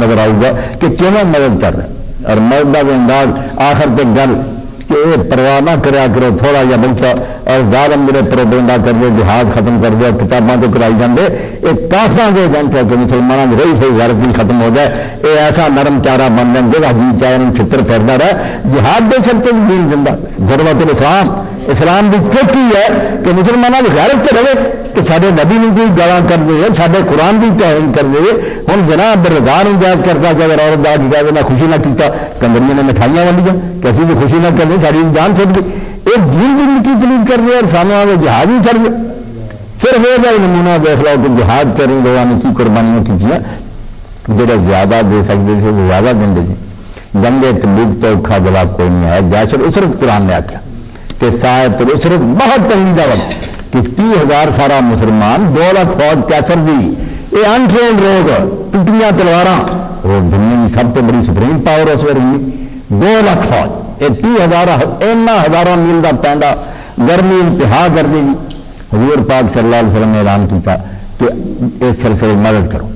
نظر آؤ گا کہ کیوں مدد کر رہا ہے. اور مدد کا انداز آخر تک گل کہ یہ پرواہ نہ کریا کرو تھوڑا جا بہتا اور ظالم میرے پروپیگنڈا کر دے جہاد ختم کر دے کتاباں تو کرائی جاندے ایک کافراں دے ایجنٹ ہے کہ مسلمانوں کی رہی صحیح غیرت بھی ختم ہو جائے. یہ ایسا نرم چارہ بن جائیں گے جی چاہے ان چھتر پھیرتا رہے. جہاد دے سر تو دین زندہ ضرورت الاسلام اسلام بھی چوکی ہے کہ مسلمانوں کی غیرت تو رہے کہ سارے نبی نے کوئی گواہ کر دے سارے قرآن بھی توہین کر دے. ہوں جناب رضان انجاز کرتا کہ اگر عورت آج جائے نہ خوشی نہ کیتا کمریاں نے مٹھائیاں والیاں کیسی بھی خوشی نہ کر دیں ساری جان چھوڑ دی ایک دین بھی مٹی پلیز کر دے اور سامنے والے جہاد بھی چڑھ گئے. صرف یہ نمونہ دیکھ لو کہ جہاد کریں لوگوں نے کی قربانیاں کی جڑے زیادہ دے سکتے تھے وہ زیادہ دیں جی. جنگ تبوک تو اوکھا جواب کوئی نہیں ہے. جیش الاسرت قرآن نے آخیا کہ ساعت الاسرت بہت تنگی کا وقت کہ 30,000 سارا مسلمان 2 لاکھ فوج کیسر دی یہ انٹرینڈ لوگ ٹوٹیاں تلواراں وہ دنیا کی سب تو بڑی سپریم پاور اس وقت 2 لاکھ فوج یہ 30,000 اینا ہزاروں میل کا پینڈا گرمی انتہا کر دے گی. حضور پاک صلی اللہ علیہ وسلم نے اعلان کیا کہ اس سلسلے مدد کرو.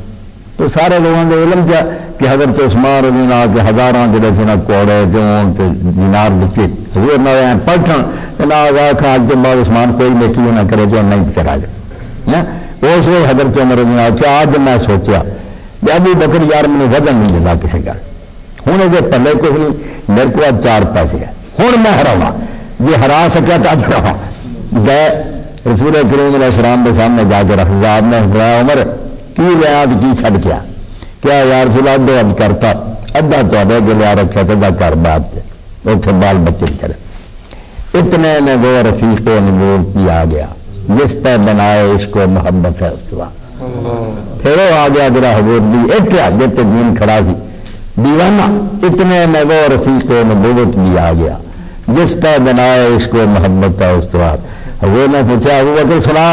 تو سارے لوگوں نے علم کیا کہ حضرت عثمان رضی اللہ عنہ کے ہزاراں جڑے تھے نا کوڑے جون تے دینار دیتے حضور نے پلٹن نہ آج کے بعد عثمان کوئی نیکی نہ کرے جو نہیں کرا جائے. اس وقت حضرت عمر رضی اللہ عنہ کہ آج میں سوچا کہ ابو بکر یار مجھے وزن نہیں دیتا کسی کا ہوں یہ پلے کچھ نہیں میرے کو 4 پیسے ہے ہوں میں ہراوا جی ہرا سکیا تو اج ہراوا گئے رسول کریم علیہ السلام کے سامنے جا کے رکھ دیا. آپ نے فرمایا عمر کی لیا تو کی چھڈ کیا کیا یار رسول ادو اب کرتا ادھا تے گلیا رکھا تو ادھا گھر بات اتنے بال بچے چلے. اتنے میں وہ رفیق نبوت بھی آ گیا جس پہ بنائے عشق و محبت ہے اس وقت پھر وہ آ گیا جڑا حضور بھی ایک جت دین کھڑا سی دیوانہ. اتنے میں وہ رفیق نبوت بھی آ گیا جس پہ بنائے عشق و محبت ہے اس وقت. حضور نے پوچھا ابو بکر سنا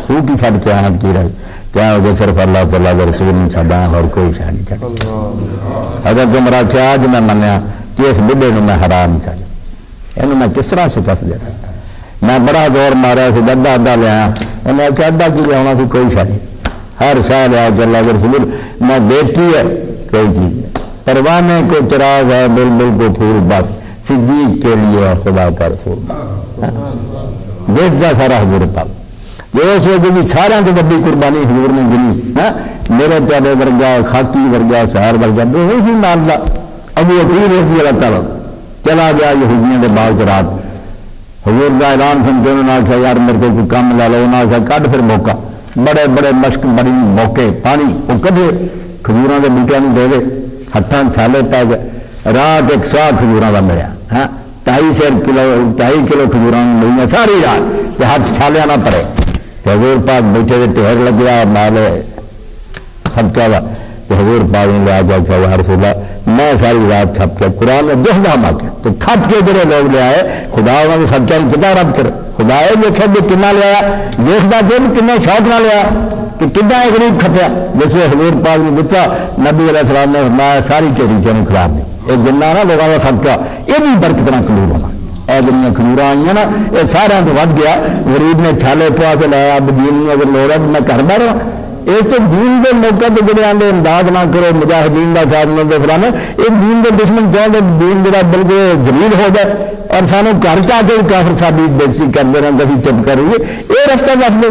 تو کی چھڈ کے آنا کی رہے کیا ہو گیا صرف اللہ تعالیٰ کے رسول نہیں چھڈا اور کوئی شہ نہیں چھڈا. حضرت عمر کیا آج میں منیا کہ اس بڈھے کو میں ہرا نہیں سکتا یہ میں کس طرح شکست دے رہا میں بڑا زور مارا سی ادھا ادھا لیا انہیں آخیا ادھا کی لیا سی کوئی شہ نہیں ہر شہ لیا کہ اللہ کے رسول میں دیکھی ہے کوئی چیز نہیں پروانے کو چراغ ہے بلبل کو پھول بس صدیق کے لیے خدا کا رسول دیکھتا سارا حضور پاک اس وقت بھی سارا تو بڑی قربانی حضور نے گنی میرے پیارے ورگا خاکی ورگا سہار ورگا نہیں سی نال دا ابو عقیل رضی اللہ تعالیٰ چلا گیا یہودیاں کے باغ رات حضور کا اعلان سن کے انہوں نے آخیا یار میرے کو کوئی کام لا لو انہوں نے آخیا کڈ پھر موقع بڑے بڑے مشک بڑی موقع پانی وہ کڈے کھجوراں کے بوٹیاں دے دے ہاتھاں چھالے پی گئے رات ایک سوا کھجوراں کا ملیا 2.5 کلو کھجوراں ملیاں ساری رات کہ ہاتھ چھالیا نہ پڑے. حضور پاک بیٹھے دے ٹھہر لگیا نالے خبکا وا کہ حضور پاک نے لیا جا کہ یا رسول اللہ میں ساری رات کھپ کے قرآن نے جس دام آ کے تو کھپ کے جڑے لوگ لے آئے خدا انہوں نے سب چاہیے کتنا رب کر خدا یہ دیکھے بھی کنا لیا دیکھتا کہ کنا شوق نہ لیا کہ کنا ایک غریب کھپیا جس میں حضور پاک نے دتا نبی علیہ السلام نے فرمایا ساری چوری چین خراب دی ایک جنہ نا لوگوں کا سب کا یہ بھی برکت نہ قبول ہونا اے جنیاں کھجور آئی نا یہ سارا تو ود گیا غریب نے چھالے پوا کے لایا اب دین اگر لوڑ ہے میں گھر بہ رہا اس سے دین کے موقع پہ جڑے آدھے امداد نہ کرو مجاہدین کا ساتھ نہ دے فلانے یہ دین کے دشمن چاہتے دین جڑا بلکہ ذلیل ہو جائے اور سانو گھر چاہ کے کافر ثابت بےزتی کرتے رہے اسی چپ کر رہی ہے یہ رستہ دس دے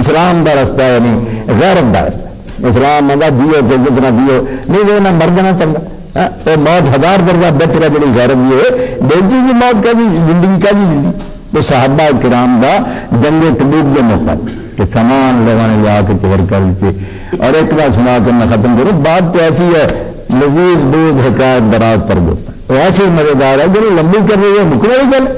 اسلام کا رستہ ہے نہیں غیرت کا رستہ. اسلام آتا جیو عزت نہ جیو نہیں وہ نہ مرد نہ چلتا موت 1000 درجہ بہتر ہے بڑی غیرت بھی ہے بےزتی کی موت کا بھی زندگی کا بھی زندگی. تو صحابہ کرام کا جنگ تبوک کے موقع کہ سامان لوگوں نے جا کے کور کر دیتے. اور ایک بار سنا کر میں ختم کروں بات تو ایسی ہے لذیذ دودھ حکایت دراز پر گفتہ ایسے مزیدار ہے جو لمبی کر رہی ہے مکمل ہی کر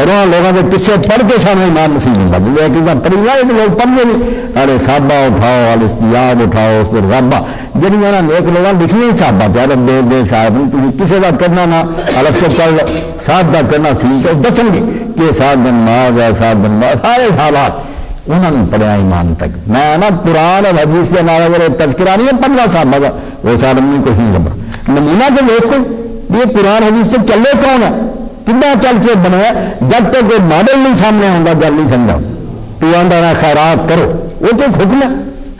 اور وہاں لوگوں نے قصے پڑھ کے سامنے ایمان نصیب ہوگا لیکن پڑھی نہ لوگ پڑھتے نہیں ارے صحابہ اٹھاؤ الاستیاب اٹھاؤ اس پر رابہ جنہیں نا نیک لوگوں لکھنے صحابہ چاہے دے دے صاحب تھی کسی کا کرنا نہ الگ سے کر لو 7 کا کرنا سی تو دسیں گے کہ 7 دن بعد ہے 7 دن بعد سارے حالات انہوں نے پڑھا ایمان تک. میں نا قرآن اور حدیث کے نارے والے تذکرہ نہیں ہے 15 صحابہ کا وہ سارے نہیں کچھ نہیں لگا نمونہ تو دیکھ کوئی یہ قرآن حدیث سے چلے کون ہے کتنا چل کے بنایا جب تک کوئی ماڈل نہیں سامنے آؤں گا گل نہیں سمجھا تو آدھا خیرات کرو وہ تو حکم ہے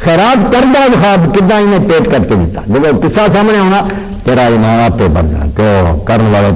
خیرات کردہ خواب کدا انہیں پیٹ کر کے دیتا جب قصہ سامنے آنا تیرا ایمان آپ پہ بڑھ جانا تو کرنے والے